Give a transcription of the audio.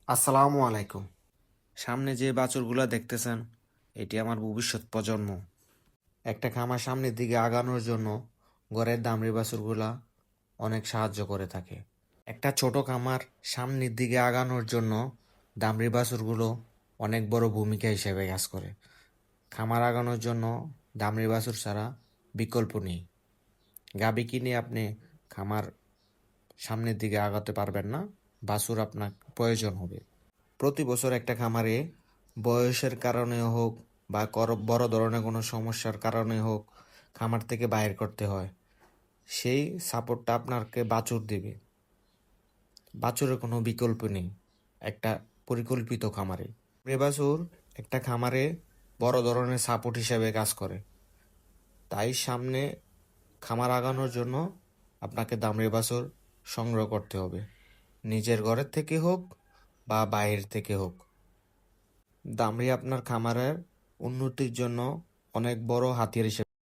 আসসালামু আলাইকুম। সামনে যে বাছুরগুলো দেখতেছেন, এটি আমার ভবিষ্যৎ প্রজন্ম। একটা খামার সামনের দিকে আগানোর জন্য ঘরের দামড়ি বাছুরগুলা অনেক সাহায্য করে থাকে। একটা ছোট খামার সামনের দিকে আগানোর জন্য দামড়ি বাছুরগুলো অনেক বড় ভূমিকা হিসেবে কাজ করে। খামার আগানোর জন্য দামড়ি বাছুর ছাড়া বিকল্প নেই। গাভী কিনে আপনি খামার সামনের দিকে আগাতে পারবেন না, বাছুর আপনার প্রয়োজন হবে। প্রতি বছর একটা খামারে বয়সের কারণে হোক বা বড় ধরনের কোনো সমস্যার কারণে হোক খামার থেকে বাইর করতে হয়। সেই সাপোর্টটা আপনাকে বাছুর দিবে। বাছুরের কোনো বিকল্প নেই একটা পরিকল্পিত খামারে। বাছুর একটা খামারে বড় ধরনের সাপোর্ট হিসেবে কাজ করে। তাই সামনে খামার আগানোর জন্য আপনাকে দামড়ি বাছুর সংগ্রহ করতে হবে, নিজের ঘরের থেকে হোক বা বাইরের থেকে হোক। দামড়ি আপনার খামারের উন্নতির জন্য অনেক বড় হাতিয়ার হিসেবে